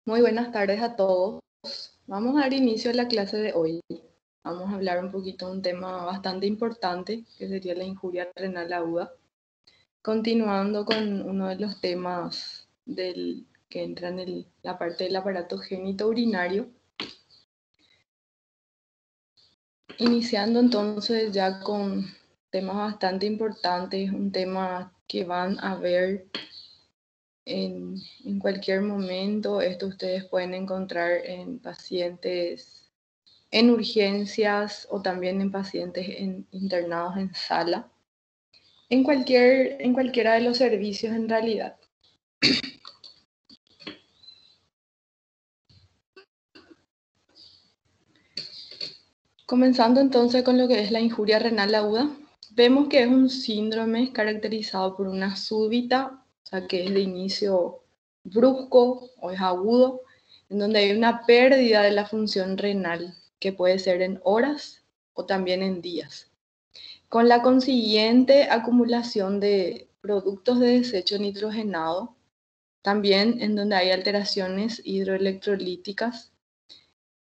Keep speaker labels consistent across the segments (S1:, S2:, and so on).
S1: Muy buenas tardes a todos. Vamos a dar inicio a la clase de hoy. Vamos a hablar un poquito de un tema bastante importante, que sería la injuria renal aguda. Continuando con uno de los temas que entra en la parte del aparato genitourinario. Iniciando entonces ya con temas bastante importantes, un tema que van a ver en cualquier momento. Esto ustedes pueden encontrar en pacientes en urgencias o también en pacientes internados en sala, en cualquiera de los servicios en realidad. Comenzando entonces con lo que es la injuria renal aguda, vemos que es un síndrome caracterizado por una súbita, o sea que es de inicio brusco o es agudo, en donde hay una pérdida de la función renal, que puede ser en horas o también en días, con la consiguiente acumulación de productos de desecho nitrogenado, también en donde hay alteraciones hidroelectrolíticas,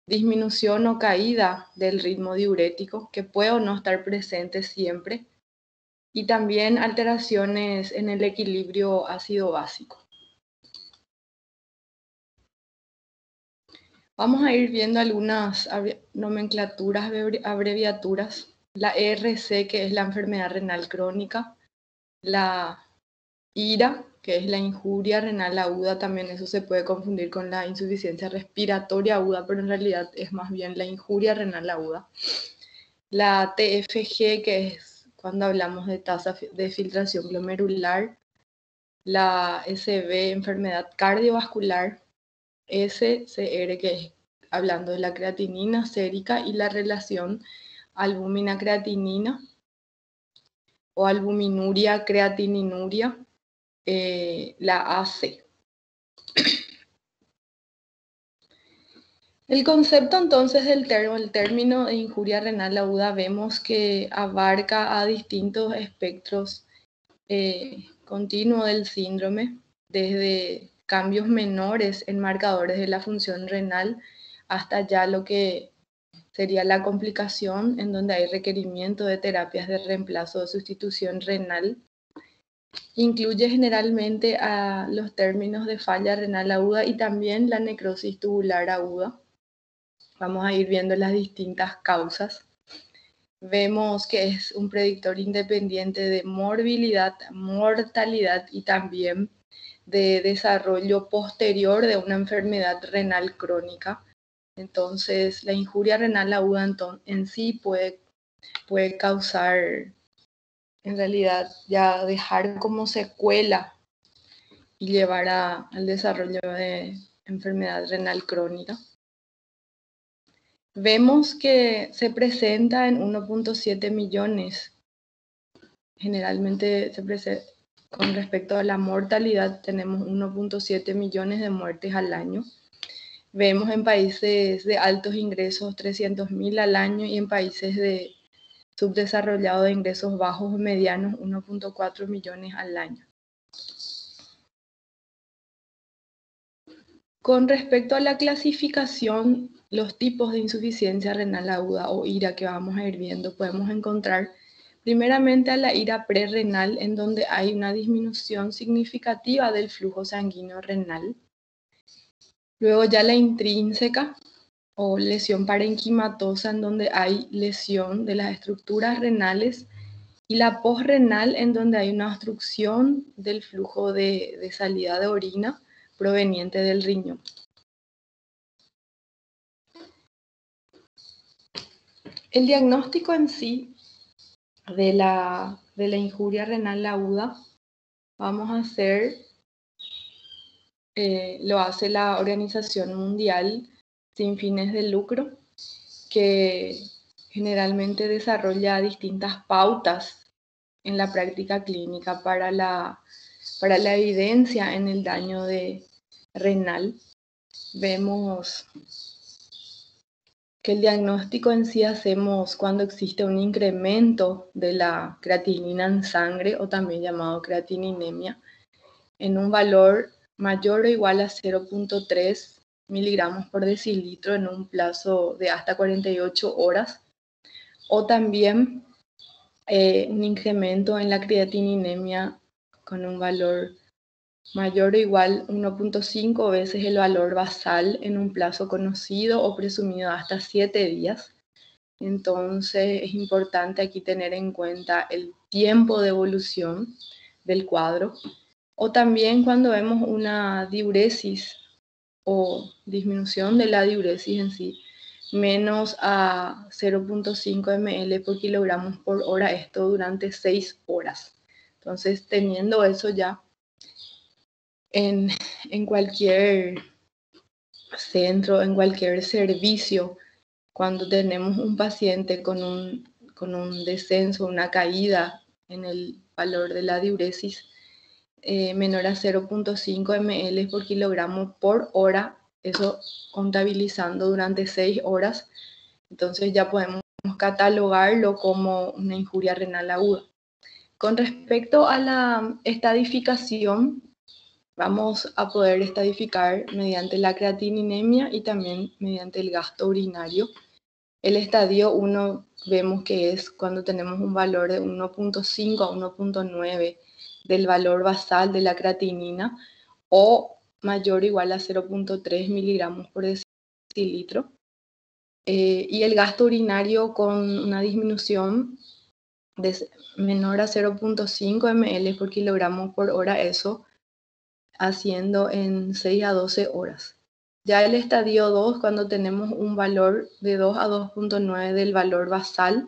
S1: disminución o caída del ritmo diurético, que puede o no estar presente siempre, y también alteraciones en el equilibrio ácido-básico. Vamos a ir viendo algunas nomenclaturas, abreviaturas. La ERC, que es la enfermedad renal crónica. La IRA, que es la injuria renal aguda, también eso se puede confundir con la insuficiencia respiratoria aguda, pero en realidad es más bien la injuria renal aguda. La TFG, que es cuando hablamos de tasa de filtración glomerular. La SB, enfermedad cardiovascular. SCR, que es hablando de la creatinina sérica y la relación albúmina-creatinina o albuminuria-creatininuria. La AC. El concepto entonces el término de injuria renal aguda vemos que abarca a distintos espectros continuos del síndrome, desde cambios menores en marcadores de la función renal hasta ya lo que sería la complicación, en donde hay requerimiento de terapias de reemplazo o sustitución renal. Incluye generalmente a los términos de falla renal aguda y también la necrosis tubular aguda. Vamos a ir viendo las distintas causas. Vemos que es un predictor independiente de morbilidad, mortalidad y también de desarrollo posterior de una enfermedad renal crónica. Entonces, la injuria renal aguda en sí puede causar, en realidad, ya dejar como secuela y llevar al desarrollo de enfermedad renal crónica. Vemos que se presenta en 1.7 millones. Generalmente con respecto a la mortalidad tenemos 1.7 millones de muertes al año. Vemos en países de altos ingresos 300.000 al año y en países de subdesarrollados de ingresos bajos o medianos 1.4 millones al año. Con respecto a la clasificación, los tipos de insuficiencia renal aguda o IRA que vamos a ir viendo, podemos encontrar primeramente a la IRA prerrenal, en donde hay una disminución significativa del flujo sanguíneo renal. Luego ya la intrínseca o lesión parenquimatosa, en donde hay lesión de las estructuras renales, y la posrenal, en donde hay una obstrucción del flujo de salida de orina proveniente del riñón. El diagnóstico en sí de la injuria renal aguda vamos a hacer, lo hace la Organización Mundial sin fines de lucro, que generalmente desarrolla distintas pautas en la práctica clínica para la evidencia en el daño renal. Vemos que el diagnóstico en sí hacemos cuando existe un incremento de la creatinina en sangre, o también llamado creatininemia, en un valor mayor o igual a 0.3 miligramos por decilitro en un plazo de hasta 48 horas, o también un incremento en la creatininemia con un valor mayor o igual 1.5 veces el valor basal en un plazo conocido o presumido hasta 7 días. Entonces es importante aquí tener en cuenta el tiempo de evolución del cuadro, o también cuando vemos una diuresis o disminución de la diuresis en sí, menos a 0.5 ml por kilogramos por hora, esto durante 6 horas. Entonces, teniendo eso ya en cualquier centro, en cualquier servicio, cuando tenemos un paciente con un descenso, una caída en el valor de la diuresis menor a 0.5 ml por kilogramo por hora, eso contabilizando durante 6 horas, entonces ya podemos catalogarlo como una injuria renal aguda. Con respecto a la estadificación, vamos a poder estadificar mediante la creatininemia y también mediante el gasto urinario. El estadio 1 vemos que es cuando tenemos un valor de 1.5 a 1.9 del valor basal de la creatinina o mayor o igual a 0.3 miligramos por decilitro. Y el gasto urinario con una disminución de menor a 0.5 ml por kilogramo por hora, eso haciendo en 6 a 12 horas. Ya el estadio 2, cuando tenemos un valor de 2 a 2.9 del valor basal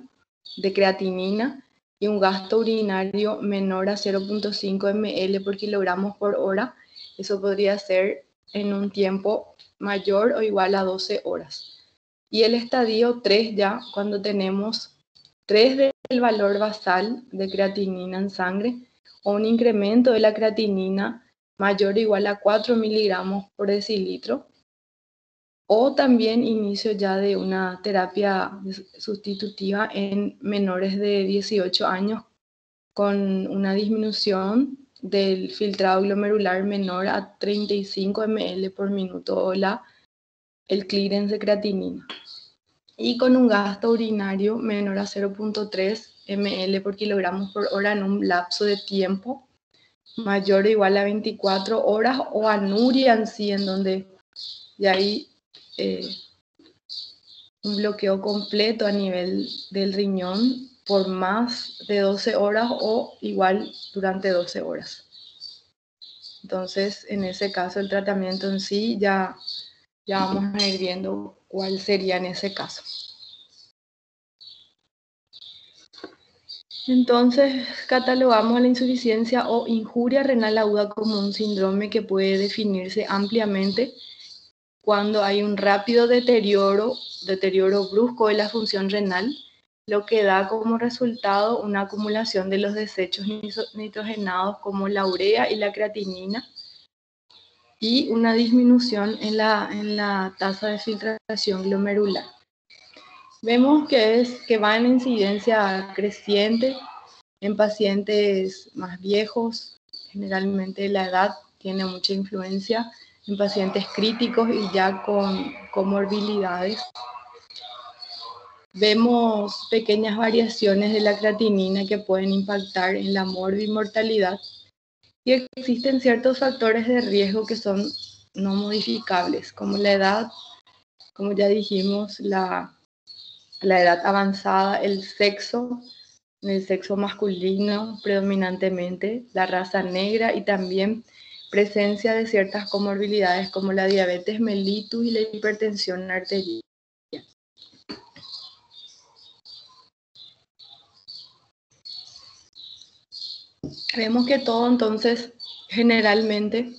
S1: de creatinina y un gasto urinario menor a 0.5 ml por kilogramos por hora, eso podría ser en un tiempo mayor o igual a 12 horas. Y el estadio 3 ya, cuando tenemos 3 del valor basal de creatinina en sangre o un incremento de la creatinina mayor o igual a 4 miligramos por decilitro, o también inicio ya de una terapia sustitutiva en menores de 18 años con una disminución del filtrado glomerular menor a 35 ml por minuto o el clearance de creatinina, y con un gasto urinario menor a 0.3 ml por kilogramos por hora en un lapso de tiempo mayor o igual a 24 horas, o anuria en sí, en donde ya hay un bloqueo completo a nivel del riñón por más de 12 horas o igual durante 12 horas. Entonces, en ese caso, el tratamiento en sí ya vamos a ir viendo cuál sería en ese caso. Entonces, catalogamos la insuficiencia o injuria renal aguda como un síndrome que puede definirse ampliamente cuando hay un rápido deterioro brusco de la función renal, lo que da como resultado una acumulación de los desechos nitrogenados como la urea y la creatinina y una disminución en la tasa de filtración glomerular. Vemos que va en incidencia creciente en pacientes más viejos, generalmente la edad tiene mucha influencia, en pacientes críticos y ya con comorbilidades. Vemos pequeñas variaciones de la creatinina que pueden impactar en la morbimortalidad, y existen ciertos factores de riesgo que son no modificables, como la edad, como ya dijimos, la edad avanzada, el sexo masculino predominantemente, la raza negra y también presencia de ciertas comorbilidades como la diabetes mellitus y la hipertensión arterial. Vemos que todo entonces generalmente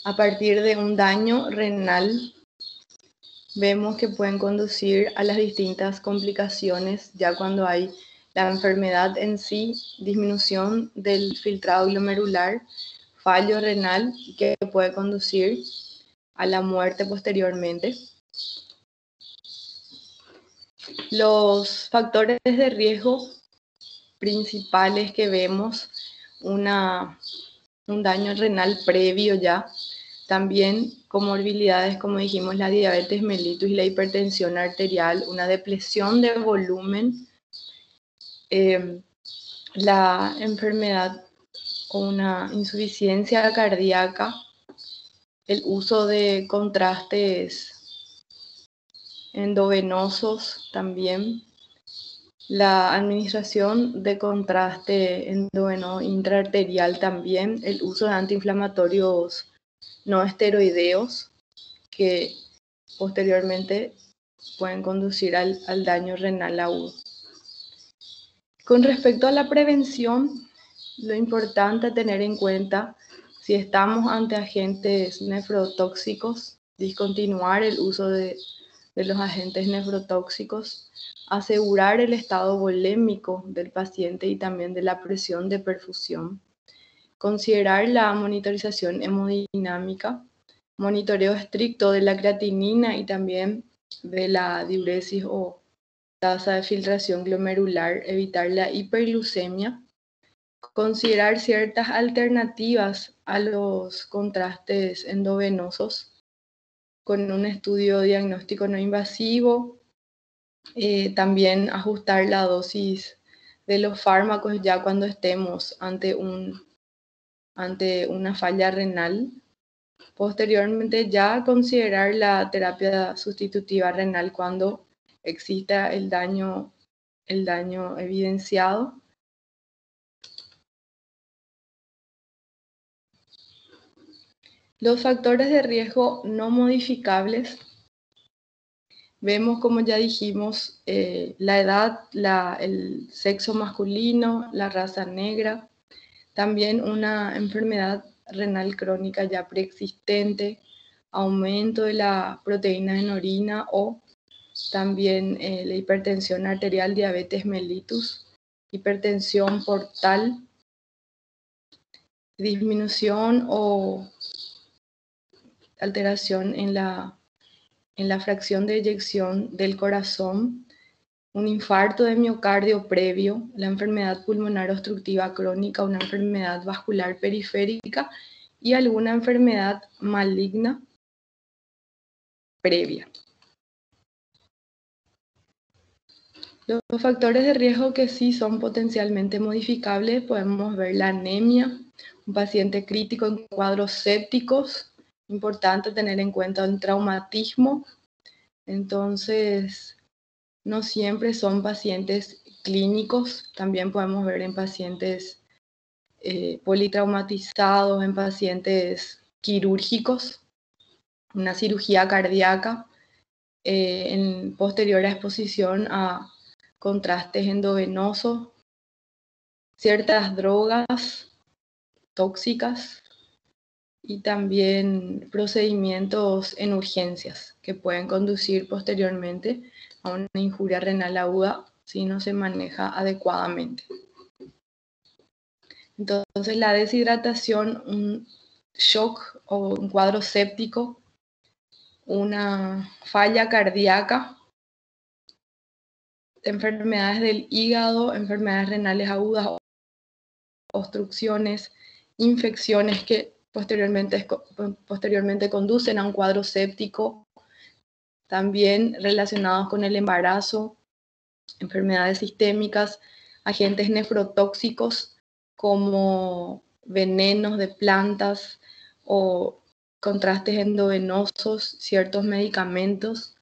S1: a partir de un daño renal vemos que pueden conducir a las distintas complicaciones ya cuando hay la enfermedad en sí, disminución del filtrado glomerular, fallo renal que puede conducir a la muerte posteriormente. Los factores de riesgo principales que vemos, un daño renal previo ya, También comorbilidades, como dijimos, la diabetes mellitus y la hipertensión arterial, una depresión de volumen, la enfermedad o una insuficiencia cardíaca, el uso de contrastes endovenosos también, la administración de contraste endovenoso intraarterial también, el uso de antiinflamatorios no esteroideos que posteriormente pueden conducir al daño renal agudo. Con respecto a la prevención, lo importante a tener en cuenta, si estamos ante agentes nefrotóxicos, discontinuar el uso de los agentes nefrotóxicos, asegurar el estado volémico del paciente y también de la presión de perfusión, considerar la monitorización hemodinámica, monitoreo estricto de la creatinina y también de la diuresis o tasa de filtración glomerular, evitar la hiperglucemia, considerar ciertas alternativas a los contrastes endovenosos con un estudio diagnóstico no invasivo, también ajustar la dosis de los fármacos ya cuando estemos ante una falla renal. Posteriormente ya considerar la terapia sustitutiva renal cuando exista el daño evidenciado. Los factores de riesgo no modificables, vemos como ya dijimos, la edad, el sexo masculino, la raza negra, también una enfermedad renal crónica ya preexistente, aumento de la proteína en orina o también la hipertensión arterial, diabetes mellitus, hipertensión portal, disminución o alteración en la fracción de eyección del corazón, un infarto de miocardio previo, la enfermedad pulmonar obstructiva crónica, una enfermedad vascular periférica y alguna enfermedad maligna previa. Los factores de riesgo que sí son potencialmente modificables, podemos ver la anemia, un paciente crítico en cuadros sépticos, importante tener en cuenta el traumatismo. Entonces, no siempre son pacientes clínicos, también podemos ver en pacientes politraumatizados, en pacientes quirúrgicos, una cirugía cardíaca, en posterior a exposición a contrastes endovenosos, ciertas drogas tóxicas y también procedimientos en urgencias que pueden conducir posteriormente a una injuria renal aguda si no se maneja adecuadamente. Entonces la deshidratación, un shock o un cuadro séptico, una falla cardíaca, enfermedades del hígado, enfermedades renales agudas, obstrucciones, infecciones que posteriormente conducen a un cuadro séptico, también relacionados con el embarazo, enfermedades sistémicas, agentes nefrotóxicos como venenos de plantas o contrastes endovenosos, ciertos medicamentos,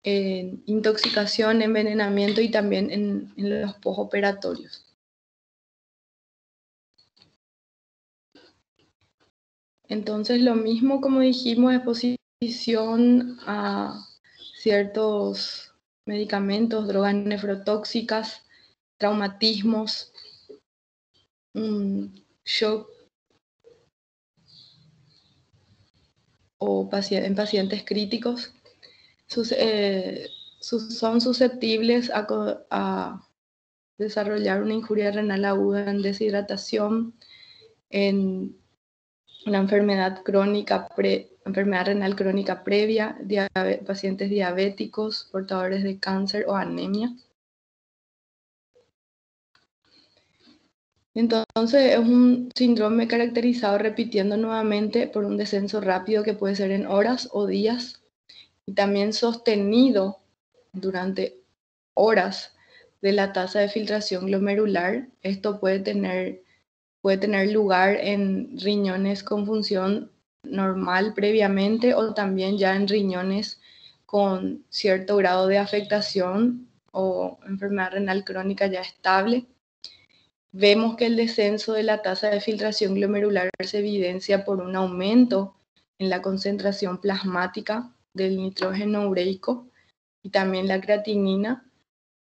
S1: intoxicación, envenenamiento y también en los posoperatorios. Entonces, lo mismo como dijimos, exposición a ciertos medicamentos, drogas nefrotóxicas, traumatismos, shock o en pacientes críticos, son susceptibles a desarrollar una injuria renal aguda en deshidratación, en una enfermedad crónica, enfermedad renal crónica previa, pacientes diabéticos, portadores de cáncer o anemia. Entonces es un síndrome caracterizado repitiendo nuevamente por un descenso rápido que puede ser en horas o días y también sostenido durante horas de la tasa de filtración glomerular. Esto puede tener lugar en riñones con función normal previamente o también ya en riñones con cierto grado de afectación o enfermedad renal crónica ya estable. Vemos que el descenso de la tasa de filtración glomerular se evidencia por un aumento en la concentración plasmática del nitrógeno ureico y también la creatinina,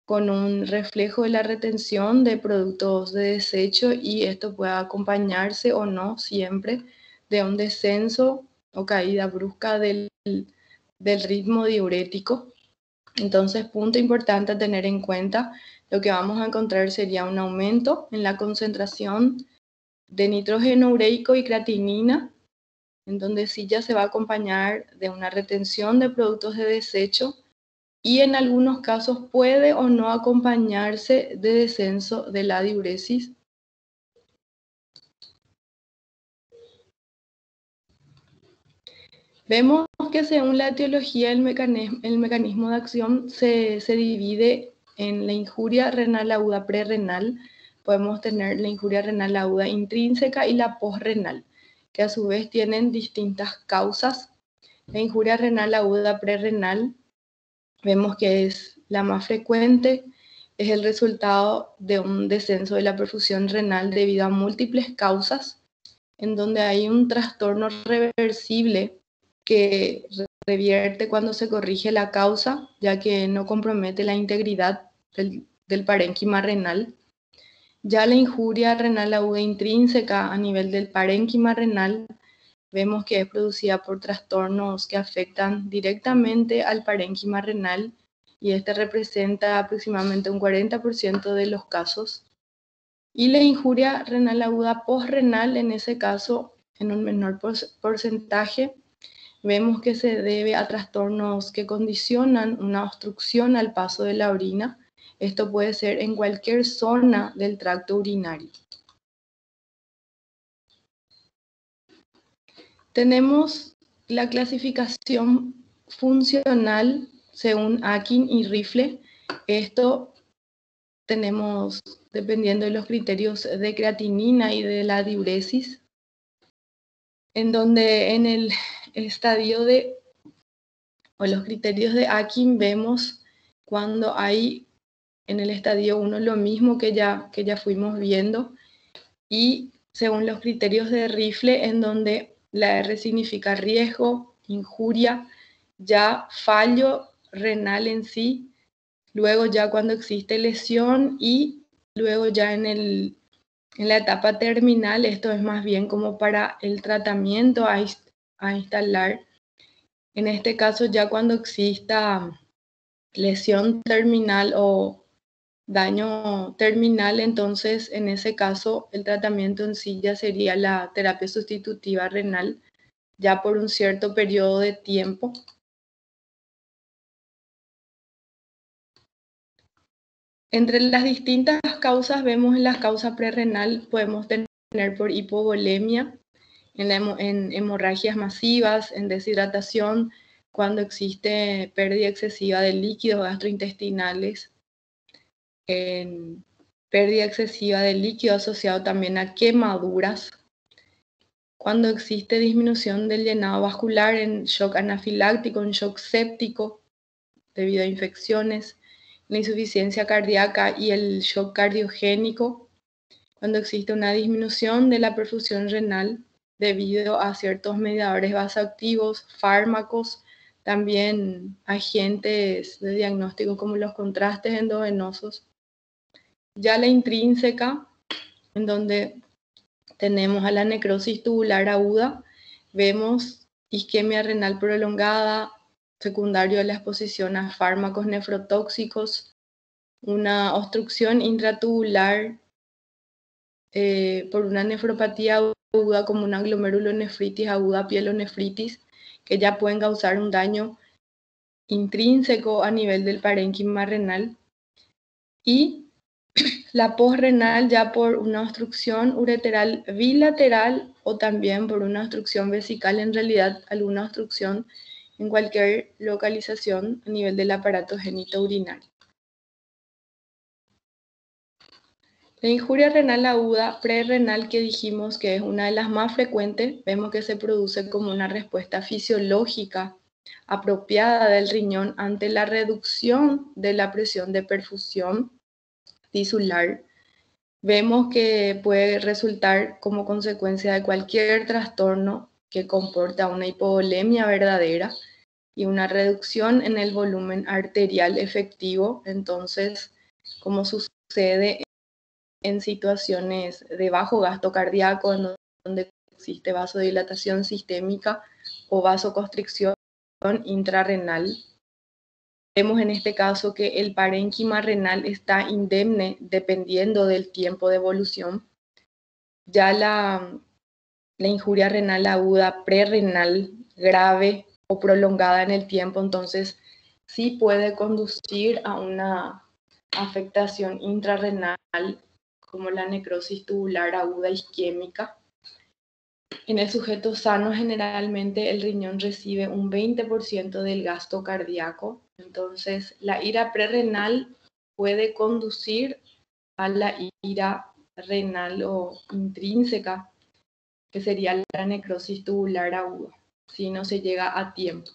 S1: con un reflejo de la retención de productos de desecho, y esto puede acompañarse o no siempre de un descenso o caída brusca del ritmo diurético. Entonces, punto importante a tener en cuenta, lo que vamos a encontrar sería un aumento en la concentración de nitrógeno ureico y creatinina, en donde sí ya se va a acompañar de una retención de productos de desecho y en algunos casos puede o no acompañarse de descenso de la diuresis. Vemos que según la etiología el mecanismo de acción se divide en la injuria renal aguda prerrenal. Podemos tener la injuria renal aguda intrínseca y la posrenal, que a su vez tienen distintas causas. La injuria renal aguda prerrenal vemos que es la más frecuente, es el resultado de un descenso de la perfusión renal debido a múltiples causas, en donde hay un trastorno reversible que revierte cuando se corrige la causa, ya que no compromete la integridad del parénquima renal. Ya la injuria renal aguda intrínseca a nivel del parénquima renal, vemos que es producida por trastornos que afectan directamente al parénquima renal y este representa aproximadamente un 40% de los casos. Y la injuria renal aguda posrenal, en ese caso, en un menor porcentaje, vemos que se debe a trastornos que condicionan una obstrucción al paso de la orina. Esto puede ser en cualquier zona del tracto urinario. Tenemos la clasificación funcional según Akin y Rifle. Esto tenemos dependiendo de los criterios de creatinina y de la diuresis, en donde en el estadio o los criterios de Akin vemos cuando hay en el estadio 1 lo mismo que ya fuimos viendo, y según los criterios de Rifle, en donde la R significa riesgo, injuria, ya fallo renal en sí, luego ya cuando existe lesión y luego ya en la etapa terminal, esto es más bien como para el tratamiento a instalar. En este caso ya cuando exista lesión terminal o daño terminal, entonces en ese caso el tratamiento en sí ya sería la terapia sustitutiva renal, ya por un cierto periodo de tiempo. Entre las distintas causas vemos en la causa prerrenal podemos tener por hipovolemia, en hemorragias masivas, en deshidratación, cuando existe pérdida excesiva de líquidos gastrointestinales, en pérdida excesiva de líquido asociado también a quemaduras, cuando existe disminución del llenado vascular, en shock anafiláctico, en shock séptico debido a infecciones, la insuficiencia cardíaca y el shock cardiogénico, cuando existe una disminución de la perfusión renal debido a ciertos mediadores vasoactivos, fármacos, también agentes de diagnóstico como los contrastes endovenosos. Ya la intrínseca, en donde tenemos a la necrosis tubular aguda, vemos isquemia renal prolongada, secundario a la exposición a fármacos nefrotóxicos, una obstrucción intratubular por una nefropatía aguda como una glomerulonefritis aguda, pielonefritis, que ya pueden causar un daño intrínseco a nivel del parénquima renal. Y La posrenal ya por una obstrucción ureteral bilateral o también por una obstrucción vesical, en realidad alguna obstrucción en cualquier localización a nivel del aparato genitourinario. La injuria renal aguda prerrenal, que dijimos que es una de las más frecuentes, vemos que se produce como una respuesta fisiológica apropiada del riñón ante la reducción de la presión de perfusión tisular. Vemos que puede resultar como consecuencia de cualquier trastorno que comporta una hipovolemia verdadera y una reducción en el volumen arterial efectivo. Entonces, como sucede en situaciones de bajo gasto cardíaco, en donde existe vasodilatación sistémica o vasoconstricción intrarrenal. Vemos en este caso que el parénquima renal está indemne dependiendo del tiempo de evolución. Ya la injuria renal aguda prerrenal grave o prolongada en el tiempo, entonces sí puede conducir a una afectación intrarrenal como la necrosis tubular aguda isquémica. En el sujeto sano, generalmente el riñón recibe un 20% del gasto cardíaco. Entonces, la ira prerrenal puede conducir a la ira renal o intrínseca, que sería la necrosis tubular aguda, si no se llega a tiempo.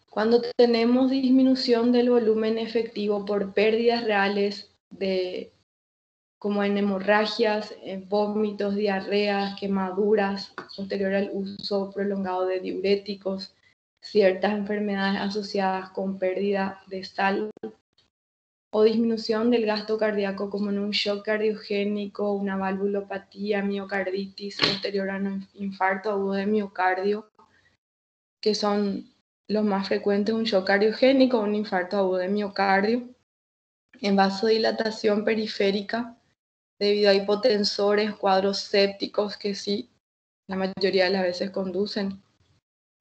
S1: Cuando tenemos disminución del volumen efectivo por pérdidas reales como en hemorragias, en vómitos, diarreas, quemaduras, posterior al uso prolongado de diuréticos, ciertas enfermedades asociadas con pérdida de sal o disminución del gasto cardíaco como en un shock cardiogénico, una valvulopatía, miocarditis posterior a un infarto agudo de miocardio, que son los más frecuentes, un shock cardiogénico, un infarto agudo de miocardio, en vasodilatación periférica, debido a hipotensores, cuadros sépticos que sí, la mayoría de las veces conducen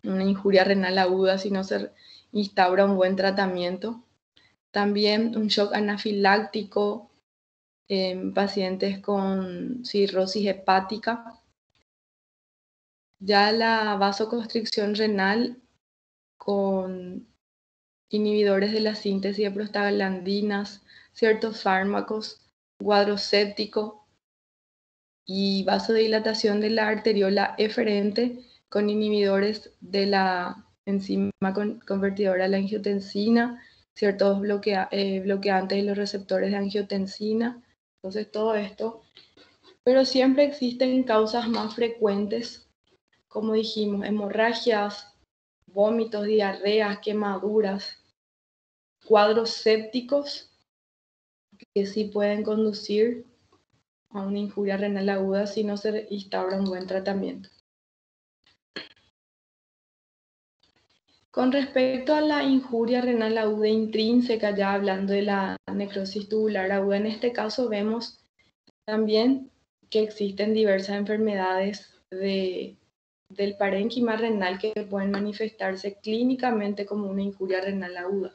S1: a una injuria renal aguda si no se instaura un buen tratamiento. También un shock anafiláctico en pacientes con cirrosis hepática. Ya la vasoconstricción renal con inhibidores de la síntesis de prostaglandinas, ciertos fármacos, cuadro séptico y vasodilatación de la arteriola eferente con inhibidores de la enzima convertidora a la angiotensina, ciertos bloqueantes de los receptores de angiotensina. Entonces todo esto, pero siempre existen causas más frecuentes, como dijimos, hemorragias, vómitos, diarreas, quemaduras, cuadros sépticos que sí pueden conducir a una injuria renal aguda si no se instaura un buen tratamiento. Con respecto a la injuria renal aguda intrínseca, ya hablando de la necrosis tubular aguda, en este caso vemos también que existen diversas enfermedades del parénquima renal que pueden manifestarse clínicamente como una injuria renal aguda.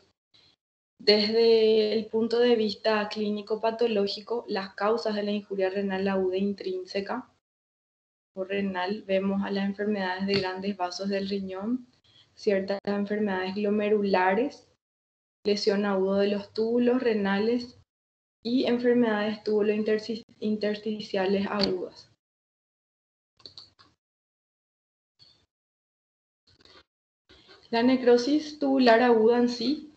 S1: Desde el punto de vista clínico patológico, las causas de la injuria renal aguda intrínseca o renal, vemos a las enfermedades de grandes vasos del riñón, ciertas enfermedades glomerulares, lesión aguda de los túbulos renales y enfermedades túbulo-intersticiales agudas. La necrosis tubular aguda en sí,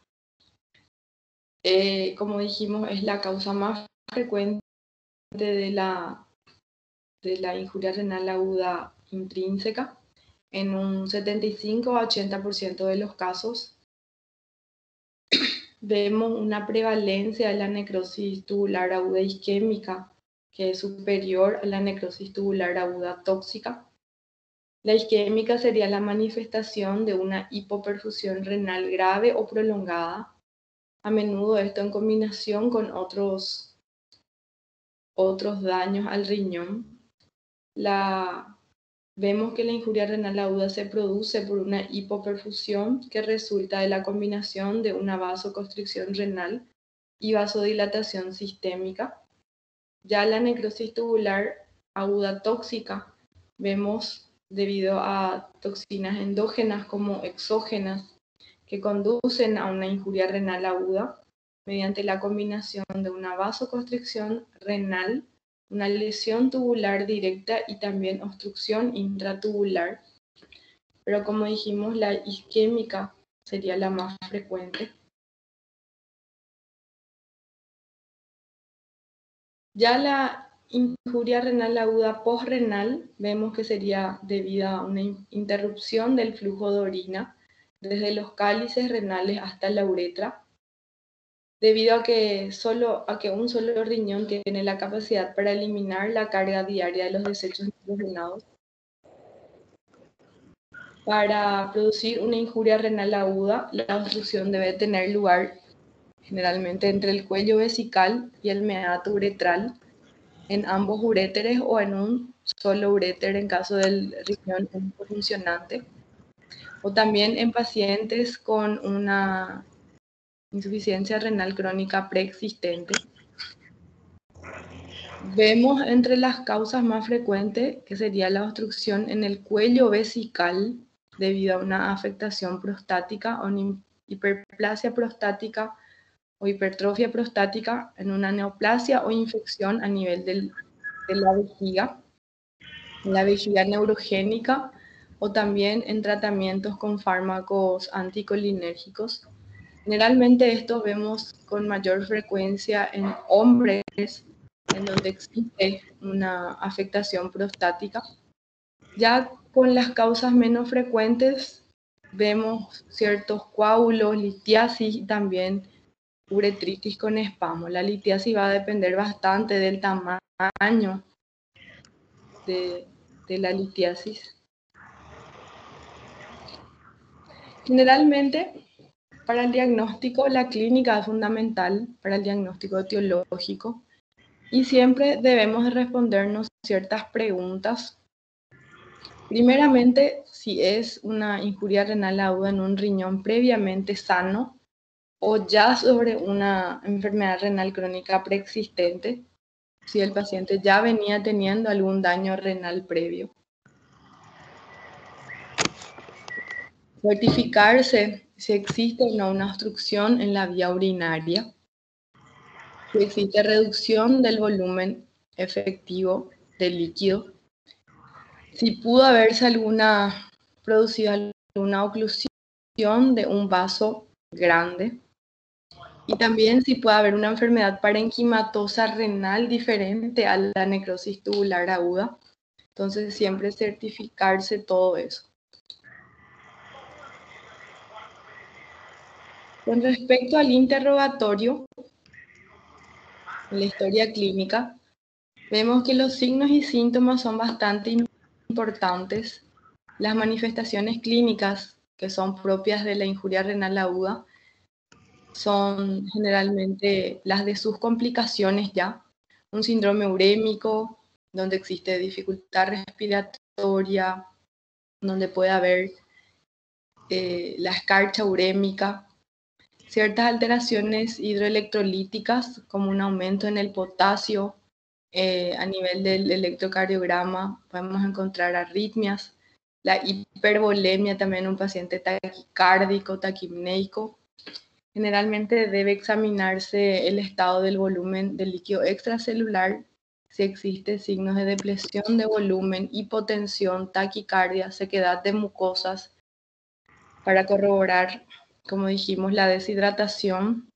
S1: como dijimos, es la causa más frecuente de la injuria renal aguda intrínseca. En un 75 a 80% de los casos vemos una prevalencia de la necrosis tubular aguda isquémica que es superior a la necrosis tubular aguda tóxica. La isquémica sería la manifestación de una hipoperfusión renal grave o prolongada, a menudo esto en combinación con otros daños al riñón. La Vemos que la injuria renal aguda se produce por una hipoperfusión que resulta de la combinación de una vasoconstricción renal y vasodilatación sistémica. Ya la necrosis tubular aguda tóxica vemos debido a toxinas endógenas como exógenas que conducen a una injuria renal aguda mediante la combinación de una vasoconstricción renal, una lesión tubular directa y también obstrucción intratubular. Pero como dijimos, la isquémica sería la más frecuente. Ya la injuria renal aguda postrenal vemos que sería debida a una interrupción del flujo de orina desde los cálices renales hasta la uretra, debido a que un solo riñón tiene la capacidad para eliminar la carga diaria de los desechos nitrogenados. Para producir una injuria renal aguda, la obstrucción debe tener lugar generalmente entre el cuello vesical y el meato uretral, en ambos uréteres o en un solo uréter en caso del riñón único funcionante, o también en pacientes con una insuficiencia renal crónica preexistente. Vemos entre las causas más frecuentes que sería la obstrucción en el cuello vesical debido a una afectación prostática o una hiperplasia prostática o hipertrofia prostática, en una neoplasia o infección a nivel de la vejiga neurogénica, o también en tratamientos con fármacos anticolinérgicos. Generalmente esto vemos con mayor frecuencia en hombres en donde existe una afectación prostática. Ya con las causas menos frecuentes vemos ciertos coágulos, litiasis y también uretritis con espasmo. La litiasis va a depender bastante del tamaño de la litiasis. Generalmente, para el diagnóstico, la clínica es fundamental para el diagnóstico etiológico y siempre debemos respondernos ciertas preguntas. Primeramente, si es una injuria renal aguda en un riñón previamente sano o ya sobre una enfermedad renal crónica preexistente, si el paciente ya venía teniendo algún daño renal previo. Certificarse si existe o no una obstrucción en la vía urinaria, si existe reducción del volumen efectivo del líquido, si pudo haberse producido alguna oclusión de un vaso grande, y también si puede haber una enfermedad parenquimatosa renal diferente a la necrosis tubular aguda. Entonces siempre certificarse todo eso. Con respecto al interrogatorio, en la historia clínica, vemos que los signos y síntomas son bastante importantes. Las manifestaciones clínicas que son propias de la injuria renal aguda son generalmente las de sus complicaciones ya. Un síndrome urémico, donde existe dificultad respiratoria, donde puede haber la escarcha urémica, ciertas alteraciones hidroelectrolíticas, como un aumento en el potasio a nivel del electrocardiograma, podemos encontrar arritmias, la hipervolemia también en un paciente taquicárdico, taquipneico. Generalmente debe examinarse el estado del volumen del líquido extracelular, si existe signos de depresión de volumen, hipotensión, taquicardia, sequedad de mucosas, para corroborar, como dijimos, la deshidratación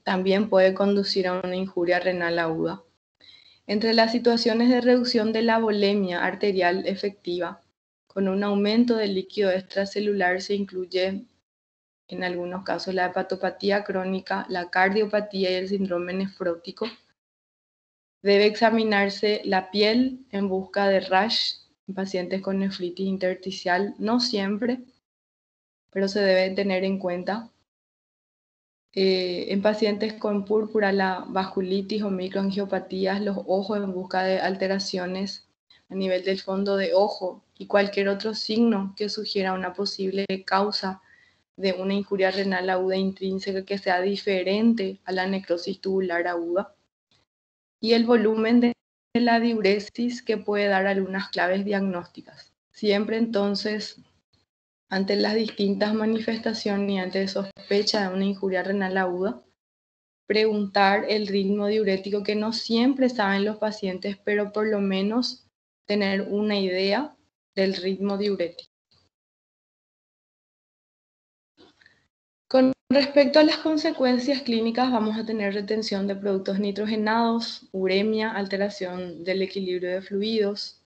S1: también puede conducir a una injuria renal aguda. Entre las situaciones de reducción de la volemia arterial efectiva, con un aumento del líquido extracelular se incluye en algunos casos la hepatopatía crónica, la cardiopatía y el síndrome nefrótico. Debe examinarse la piel en busca de rash en pacientes con nefritis intersticial, no siempre, pero se debe tener en cuenta. En pacientes con púrpura, la vasculitis o microangiopatías, los ojos en busca de alteraciones a nivel del fondo de ojo y cualquier otro signo que sugiera una posible causa de una injuria renal aguda intrínseca que sea diferente a la necrosis tubular aguda, y el volumen de la diuresis, que puede dar algunas claves diagnósticas. Siempre entonces, ante las distintas manifestaciones y ante sospecha de una injuria renal aguda, preguntar el ritmo diurético, que no siempre saben los pacientes, pero por lo menos tener una idea del ritmo diurético. Con respecto a las consecuencias clínicas, vamos a tener retención de productos nitrogenados, uremia, alteración del equilibrio de fluidos,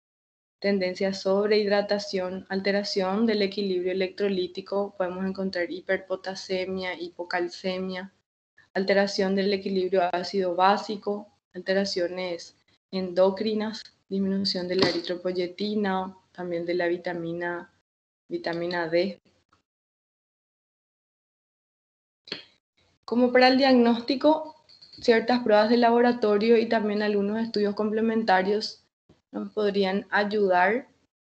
S1: tendencia a sobrehidratación, alteración del equilibrio electrolítico, podemos encontrar hiperpotasemia, hipocalcemia, alteración del equilibrio ácido-básico, alteraciones endocrinas, disminución de la eritropoyetina, también de la vitamina D. Como para el diagnóstico, ciertas pruebas de laboratorio y también algunos estudios complementarios nos podrían ayudar.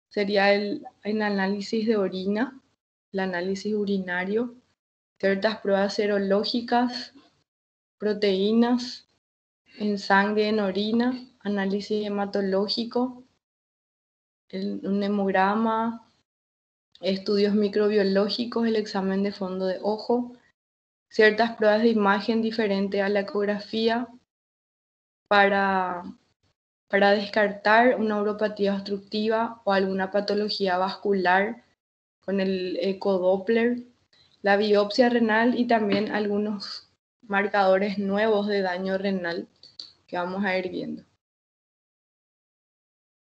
S1: Sería el análisis de orina, el análisis urinario, ciertas pruebas serológicas, proteínas en sangre, en orina, análisis hematológico, un hemograma, estudios microbiológicos, el examen de fondo de ojo, ciertas pruebas de imagen diferente a la ecografía para descartar una uropatía obstructiva o alguna patología vascular con el ecodoppler, la biopsia renal y también algunos marcadores nuevos de daño renal que vamos a ir viendo.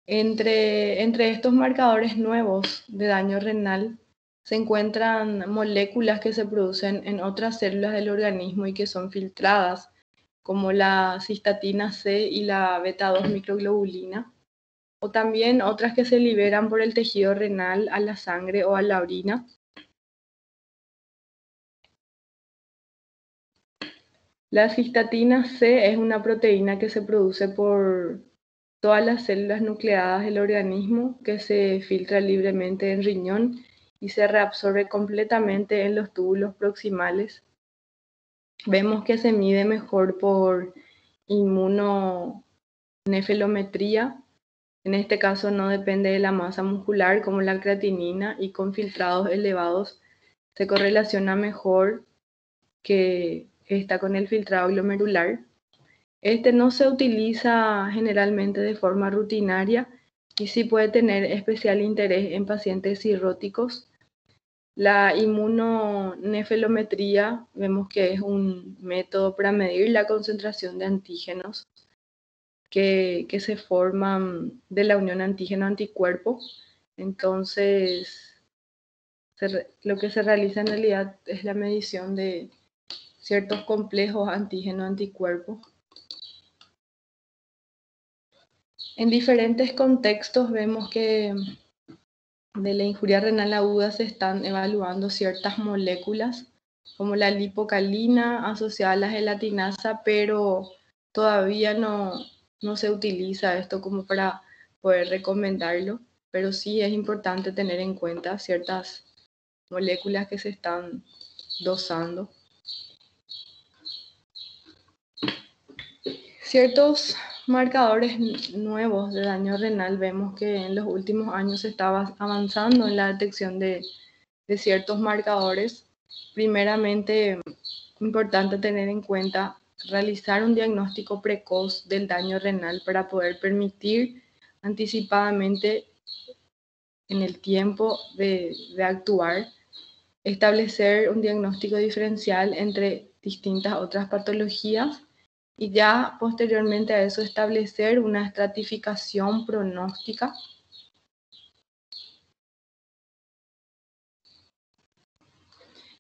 S1: Entre estos marcadores nuevos de daño renal se encuentran moléculas que se producen en otras células del organismo y que son filtradas, como la cistatina C y la beta-2 microglobulina, o también otras que se liberan por el tejido renal a la sangre o a la orina. La cistatina C es una proteína que se produce por todas las células nucleadas del organismo, que se filtra libremente en riñón y se reabsorbe completamente en los túbulos proximales. Vemos que se mide mejor por inmunonefelometría. En este caso no depende de la masa muscular como la creatinina, y con filtrados elevados se correlaciona mejor que está con el filtrado glomerular. Este no se utiliza generalmente de forma rutinaria y sí puede tener especial interés en pacientes cirróticos. La inmunonefelometría vemos que es un método para medir la concentración de antígenos que se forman de la unión antígeno-anticuerpo. Entonces, lo que se realiza en realidad es la medición de ciertos complejos antígeno-anticuerpo. En diferentes contextos vemos que de la injuria renal aguda se están evaluando ciertas moléculas, como la lipocalina asociada a la gelatinasa, pero todavía no se utiliza esto como para poder recomendarlo, pero sí es importante tener en cuenta ciertas moléculas que se están dosando. Ciertos marcadores nuevos de daño renal, vemos que en los últimos años se estaba avanzando en la detección de ciertos marcadores. Primeramente, importante tener en cuenta realizar un diagnóstico precoz del daño renal para poder permitir anticipadamente en el tiempo de actuar, establecer un diagnóstico diferencial entre distintas otras patologías y ya posteriormente a eso establecer una estratificación pronóstica.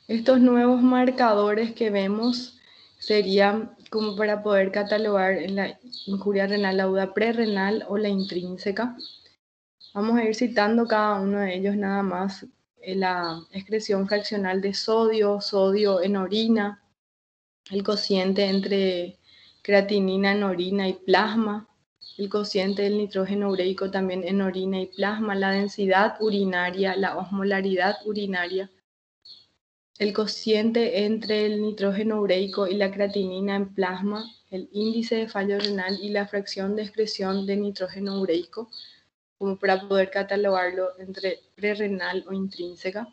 S1: Estos nuevos marcadores que vemos serían como para poder catalogar en la injuria renal aguda prerrenal o la intrínseca. Vamos a ir citando cada uno de ellos nada más. La excreción fraccional de sodio en orina, el cociente entre creatinina en orina y plasma, el cociente del nitrógeno ureico también en orina y plasma, la densidad urinaria, la osmolaridad urinaria, el cociente entre el nitrógeno ureico y la creatinina en plasma, el índice de fallo renal y la fracción de excreción de nitrógeno ureico, como para poder catalogarlo entre prerrenal o intrínseca.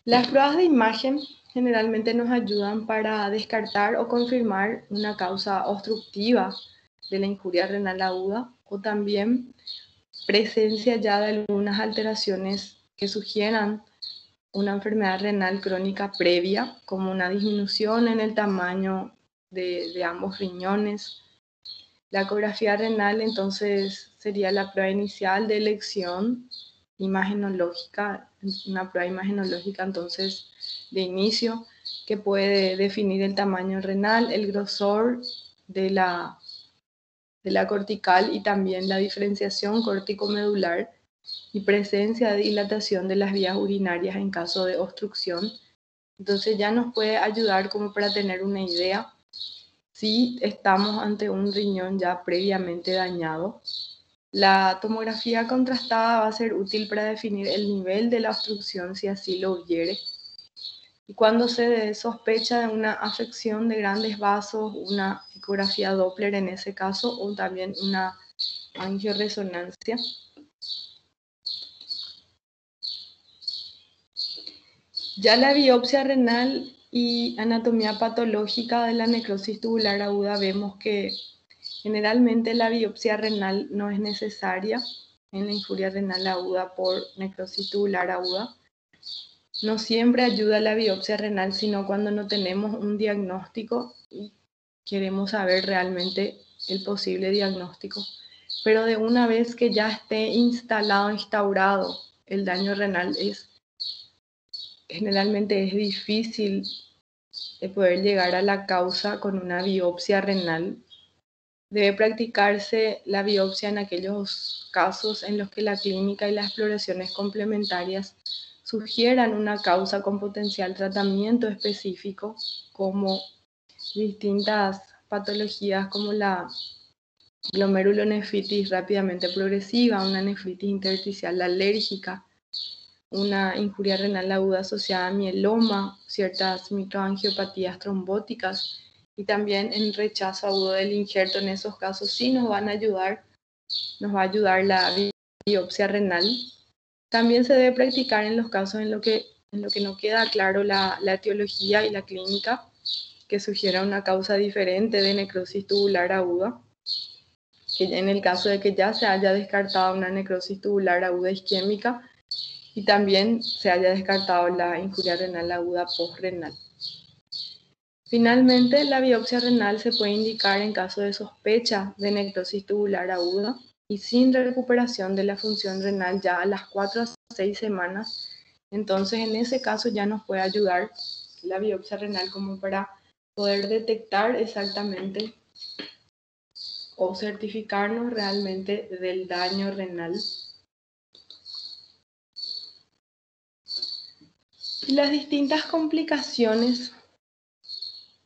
S1: Las pruebas de imagen generalmente nos ayudan para descartar o confirmar una causa obstructiva de la injuria renal aguda o también presencia ya de algunas alteraciones que sugieran una enfermedad renal crónica previa, como una disminución en el tamaño de ambos riñones. La ecografía renal entonces sería la prueba inicial de elección imagenológica, una prueba imagenológica entonces de inicio que puede definir el tamaño renal, el grosor de la cortical y también la diferenciación córtico-medular y presencia de dilatación de las vías urinarias en caso de obstrucción. Entonces ya nos puede ayudar como para tener una idea si estamos ante un riñón ya previamente dañado. La tomografía contrastada va a ser útil para definir el nivel de la obstrucción si así lo hubiere. Y cuando se sospecha de una afección de grandes vasos, una ecografía Doppler en ese caso, o también una angioresonancia. Ya la biopsia renal y anatomía patológica de la necrosis tubular aguda vemos que generalmente la biopsia renal no es necesaria en la injuria renal aguda por necrosis tubular aguda. No siempre ayuda la biopsia renal, sino cuando no tenemos un diagnóstico y queremos saber realmente el posible diagnóstico. Pero de una vez que ya esté instaurado el daño renal, generalmente es difícil de poder llegar a la causa con una biopsia renal. Debe practicarse la biopsia en aquellos casos en los que la clínica y las exploraciones complementarias sugieran una causa con potencial tratamiento específico, como distintas patologías como la glomerulonefritis rápidamente progresiva, una nefritis intersticial alérgica, una injuria renal aguda asociada a mieloma, ciertas microangiopatías trombóticas y también el rechazo agudo del injerto. En esos casos sí nos va a ayudar la biopsia renal. También se debe practicar en los casos en lo que no queda claro la etiología y la clínica que sugiera una causa diferente de necrosis tubular aguda, que en el caso de que ya se haya descartado una necrosis tubular aguda isquémica y también se haya descartado la injuria renal aguda postrenal. Finalmente, la biopsia renal se puede indicar en caso de sospecha de necrosis tubular aguda y sin recuperación de la función renal ya a las 4 a 6 semanas. Entonces, en ese caso ya nos puede ayudar la biopsia renal como para poder detectar exactamente o certificarnos realmente del daño renal. Y las distintas complicaciones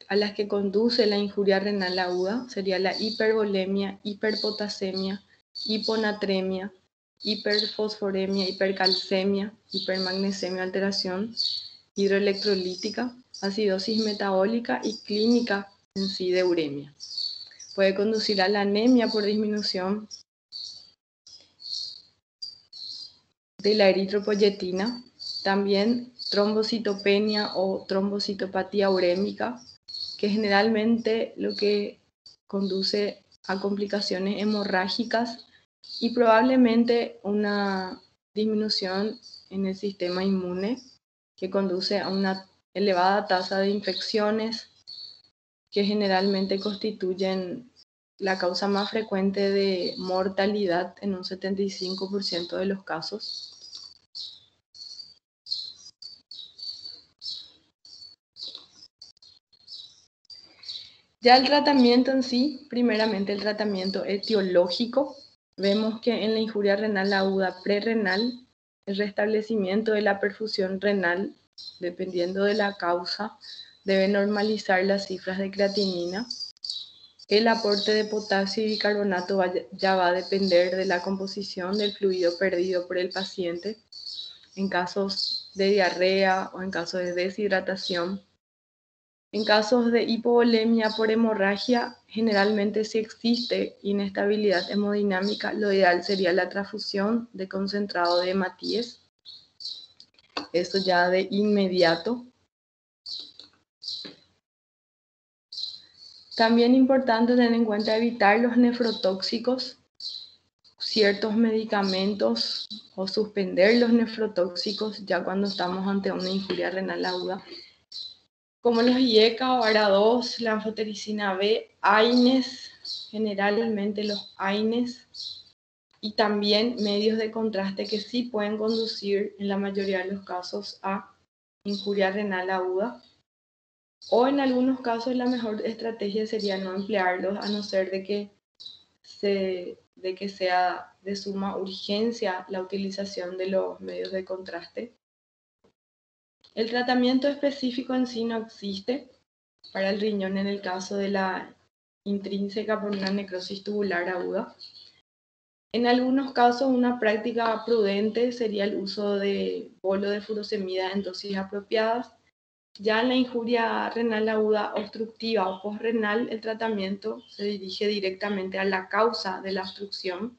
S1: a las que conduce la injuria renal aguda sería la hipervolemia, hiperpotasemia, hiponatremia, hiperfosforemia, hipercalcemia, hipermagnesemia, alteración hidroelectrolítica, acidosis metabólica y clínica en sí de uremia. Puede conducir a la anemia por disminución de la eritropoyetina, también trombocitopenia o trombocitopatía urémica, que generalmente lo que conduce a complicaciones hemorrágicas y probablemente una disminución en el sistema inmune que conduce a una elevada tasa de infecciones que generalmente constituyen la causa más frecuente de mortalidad en un 75% de los casos. Ya el tratamiento en sí, primeramente el tratamiento etiológico, vemos que en la injuria renal aguda prerrenal, el restablecimiento de la perfusión renal, dependiendo de la causa, debe normalizar las cifras de creatinina. El aporte de potasio y bicarbonato ya va a depender de la composición del fluido perdido por el paciente en casos de diarrea o en casos de deshidratación. En casos de hipovolemia por hemorragia, generalmente si existe inestabilidad hemodinámica, lo ideal sería la transfusión de concentrado de hematíes. Eso ya de inmediato. También importante tener en cuenta evitar los nefrotóxicos, ciertos medicamentos o suspender los nefrotóxicos ya cuando estamos ante una injuria renal aguda, como los IECA o ARA2, la anfotericina B, AINES, generalmente los AINES, y también medios de contraste que sí pueden conducir en la mayoría de los casos a injuria renal aguda. O en algunos casos la mejor estrategia sería no emplearlos a no ser de que sea de suma urgencia la utilización de los medios de contraste. El tratamiento específico en sí no existe para el riñón en el caso de la intrínseca por una necrosis tubular aguda. En algunos casos, una práctica prudente sería el uso de bolo de furosemida en dosis apropiadas. Ya en la injuria renal aguda obstructiva o postrenal, el tratamiento se dirige directamente a la causa de la obstrucción.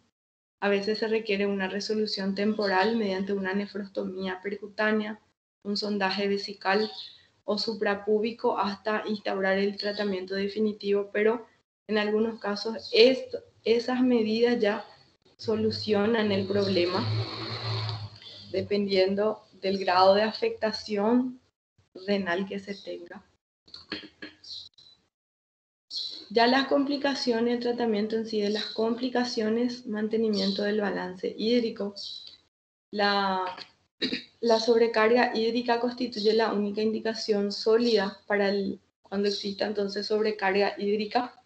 S1: A veces se requiere una resolución temporal mediante una nefrostomía percutánea, un sondaje vesical o suprapúbico hasta instaurar el tratamiento definitivo, pero en algunos casos esas medidas ya solucionan el problema dependiendo del grado de afectación renal que se tenga. Ya las complicaciones, el tratamiento en sí de las complicaciones, mantenimiento del balance hídrico. La sobrecarga hídrica constituye la única indicación sólida para cuando exista entonces sobrecarga hídrica.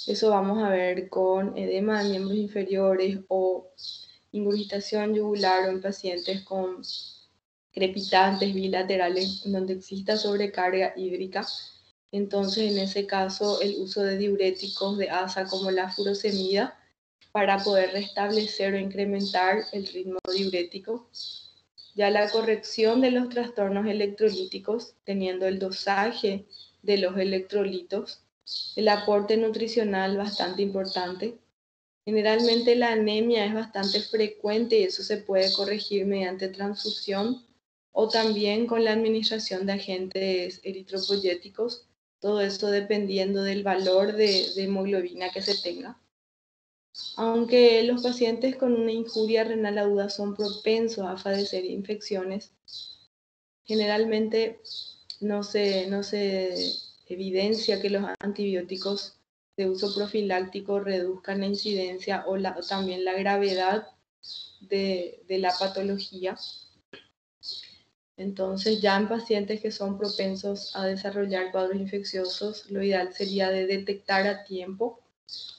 S1: Eso vamos a ver con edema de miembros inferiores o ingurgitación yugular o en pacientes con crepitantes bilaterales donde exista sobrecarga hídrica. Entonces, en ese caso, el uso de diuréticos de asa como la furosemida para poder restablecer o incrementar el ritmo diurético. Ya la corrección de los trastornos electrolíticos, teniendo el dosaje de los electrolitos, el aporte nutricional bastante importante. Generalmente la anemia es bastante frecuente y eso se puede corregir mediante transfusión o también con la administración de agentes eritropoyéticos, todo eso dependiendo del valor de hemoglobina que se tenga. Aunque los pacientes con una injuria renal aguda son propensos a padecer infecciones, generalmente no se evidencia que los antibióticos de uso profiláctico reduzcan la incidencia o también la gravedad de la patología. Entonces, ya en pacientes que son propensos a desarrollar cuadros infecciosos, lo ideal sería de detectar a tiempo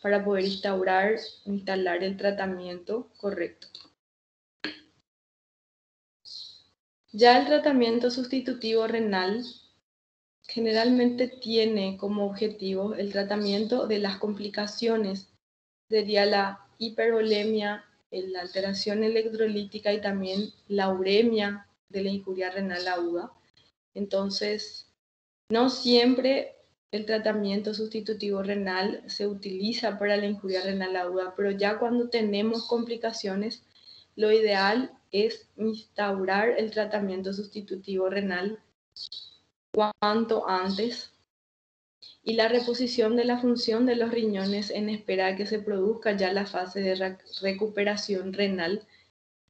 S1: para poder instalar el tratamiento correcto. Ya el tratamiento sustitutivo renal generalmente tiene como objetivo el tratamiento de las complicaciones, sería la hipervolemia, la alteración electrolítica y también la uremia de la injuria renal aguda. Entonces, no siempre el tratamiento sustitutivo renal se utiliza para la injuria renal aguda, pero ya cuando tenemos complicaciones, lo ideal es instaurar el tratamiento sustitutivo renal cuanto antes y la reposición de la función de los riñones en espera de que se produzca ya la fase de recuperación renal,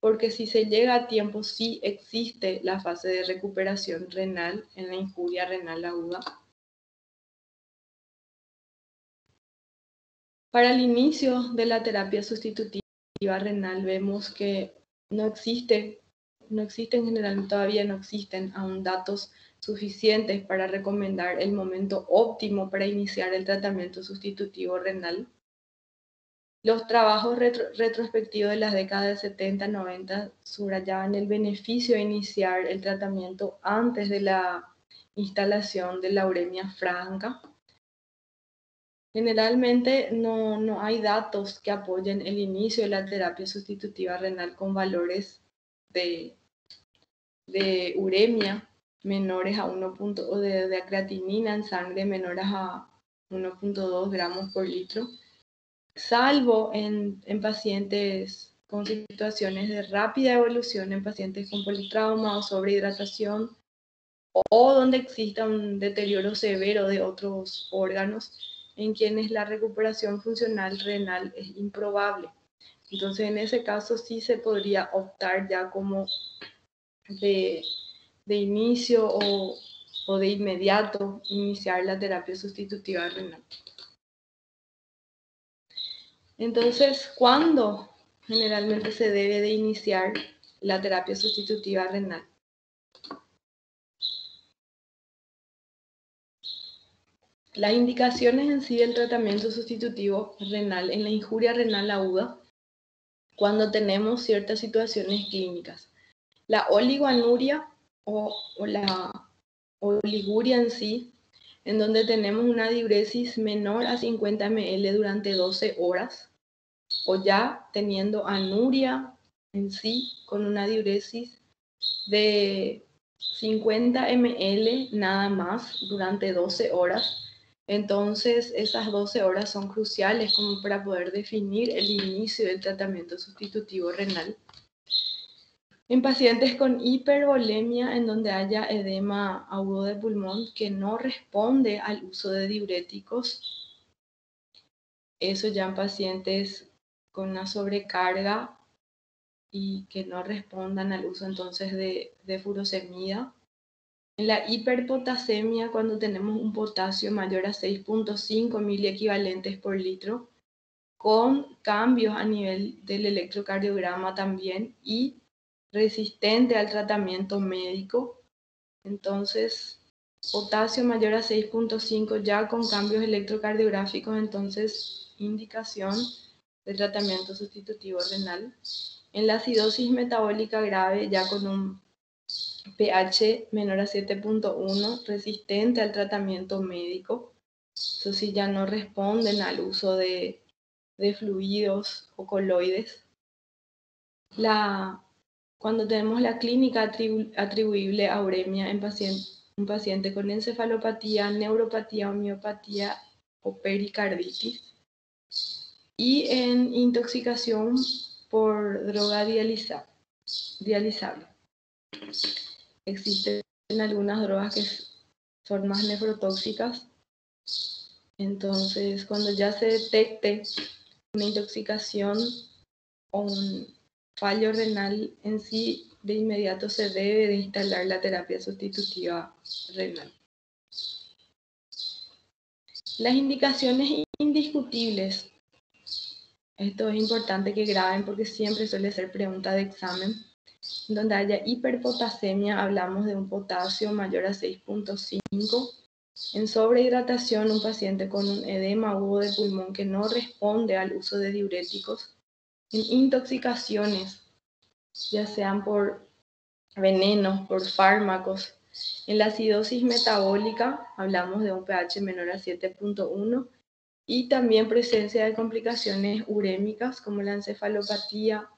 S1: porque si se llega a tiempo sí existe la fase de recuperación renal en la injuria renal aguda. Para el inicio de la terapia sustitutiva renal vemos que no existen generalmente, todavía no existen aún datos suficientes para recomendar el momento óptimo para iniciar el tratamiento sustitutivo renal. Los trabajos retrospectivos de las décadas de 70 y 90 subrayaban el beneficio de iniciar el tratamiento antes de la instalación de la uremia franca. Generalmente no hay datos que apoyen el inicio de la terapia sustitutiva renal con valores de uremia menores a 1. O de creatinina en sangre menores a 1,2 gramos por litro, salvo en pacientes con situaciones de rápida evolución, en pacientes con politrauma o sobrehidratación, o donde exista un deterioro severo de otros órganos, en quienes la recuperación funcional renal es improbable. Entonces, en ese caso sí se podría optar ya como de inicio o de inmediato iniciar la terapia sustitutiva renal. Entonces, ¿cuándo generalmente se debe de iniciar la terapia sustitutiva renal? Las indicaciones en sí del tratamiento sustitutivo renal en la injuria renal aguda, cuando tenemos ciertas situaciones clínicas. La oligoanuria o la oliguria en sí, en donde tenemos una diuresis menor a 50 ml durante 12 horas, o ya teniendo anuria en sí con una diuresis de 50 ml nada más durante 12 horas. Entonces, esas 12 horas son cruciales como para poder definir el inicio del tratamiento sustitutivo renal. En pacientes con hipervolemia, en donde haya edema agudo de pulmón que no responde al uso de diuréticos, eso ya en pacientes con una sobrecarga y que no respondan al uso entonces de furosemida. En la hiperpotasemia, cuando tenemos un potasio mayor a 6,5 miliequivalentes por litro, con cambios a nivel del electrocardiograma también y resistente al tratamiento médico. Entonces, potasio mayor a 6,5 ya con cambios electrocardiográficos, entonces indicación de tratamiento sustitutivo renal. En la acidosis metabólica grave, ya con un pH menor a 7,1, resistente al tratamiento médico. Eso sí, ya no responden al uso de fluidos o coloides. Cuando tenemos la clínica atribuible a uremia en un paciente con encefalopatía, neuropatía o miopatía o pericarditis. Y en intoxicación por droga dializable. Existen algunas drogas que son más nefrotóxicas. Entonces, cuando ya se detecte una intoxicación o un fallo renal en sí, de inmediato se debe de instalar la terapia sustitutiva renal. Las indicaciones indiscutibles. Esto es importante que graben porque siempre suele ser pregunta de examen. Donde haya hiperpotasemia, hablamos de un potasio mayor a 6,5. En sobrehidratación, un paciente con un edema agudo de pulmón que no responde al uso de diuréticos. En intoxicaciones, ya sean por venenos, por fármacos. En la acidosis metabólica, hablamos de un pH menor a 7,1. Y también presencia de complicaciones urémicas como la encefalopatía.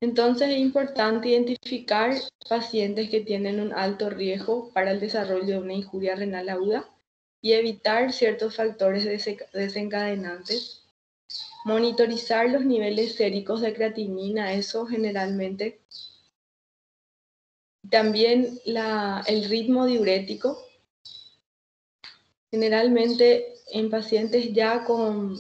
S1: Entonces es importante identificar pacientes que tienen un alto riesgo para el desarrollo de una injuria renal aguda y evitar ciertos factores desencadenantes. Monitorizar los niveles séricos de creatinina, eso generalmente. También el ritmo diurético. Generalmente en pacientes ya con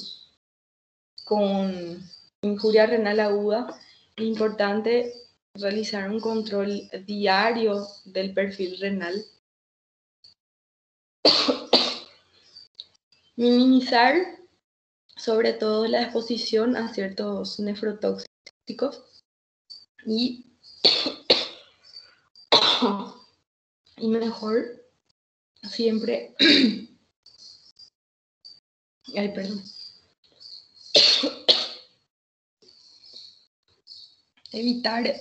S1: injuria renal aguda, es importante realizar un control diario del perfil renal. Minimizar sobre todo la exposición a ciertos nefrotóxicos y mejor siempre evitar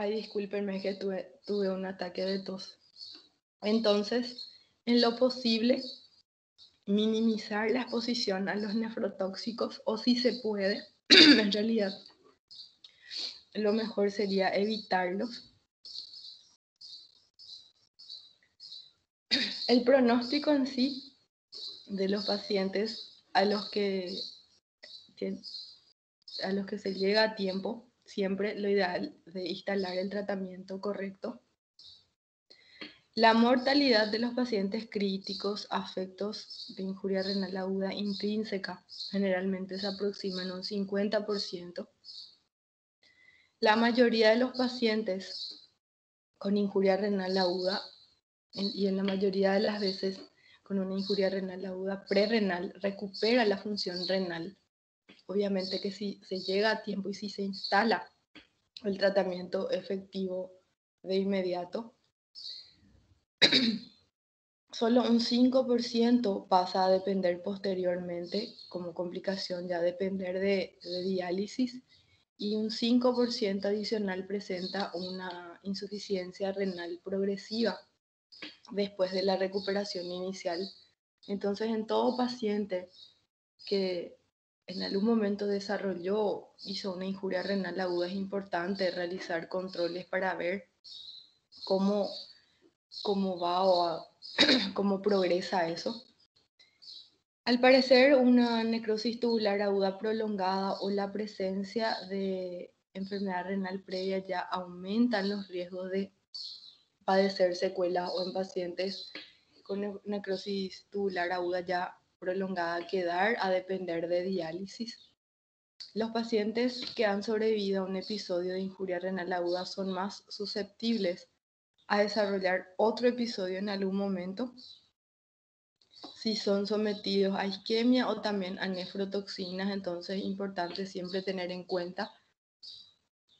S1: Ay, discúlpenme que tuve un ataque de tos. Entonces, en lo posible, minimizar la exposición a los nefrotóxicos o si se puede, en realidad, lo mejor sería evitarlos. El pronóstico en sí de los pacientes a los que se llega a tiempo, siempre lo ideal de instalar el tratamiento correcto. La mortalidad de los pacientes críticos afectos de injuria renal aguda intrínseca generalmente se aproxima en un 50%. La mayoría de los pacientes con injuria renal aguda y en la mayoría de las veces con una injuria renal aguda prerrenal recupera la función renal. Obviamente que si se llega a tiempo y si se instala el tratamiento efectivo de inmediato, solo un 5% pasa a depender posteriormente, como complicación ya depender de diálisis, y un 5% adicional presenta una insuficiencia renal progresiva después de la recuperación inicial. Entonces, en todo paciente que en algún momento hizo una injuria renal aguda, es importante realizar controles para ver cómo va o cómo progresa eso. Al parecer, una necrosis tubular aguda prolongada o la presencia de enfermedad renal previa ya aumentan los riesgos de padecer secuelas o en pacientes con necrosis tubular aguda ya prolongada quedar a depender de diálisis. Los pacientes que han sobrevivido a un episodio de injuria renal aguda son más susceptibles a desarrollar otro episodio en algún momento si son sometidos a isquemia o también a nefrotoxinas. Entonces es importante siempre tener en cuenta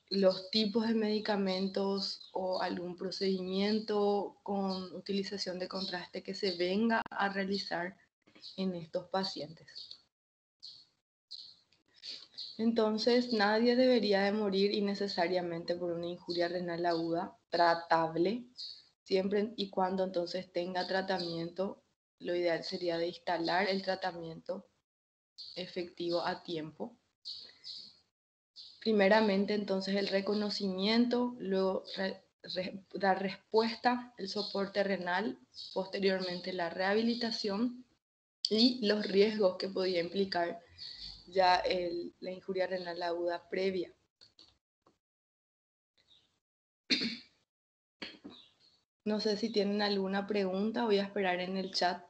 S1: los tipos de medicamentos o algún procedimiento con utilización de contraste que se venga a realizar en estos pacientes. Entonces, nadie debería de morir innecesariamente por una injuria renal aguda tratable, siempre y cuando entonces tenga tratamiento. Lo ideal sería de instalar el tratamiento efectivo a tiempo. Primeramente, entonces, el reconocimiento, luego dar respuesta, el soporte renal, posteriormente la rehabilitación y los riesgos que podía implicar ya la injuria renal aguda previa. No sé si tienen alguna pregunta, voy a esperar en el chat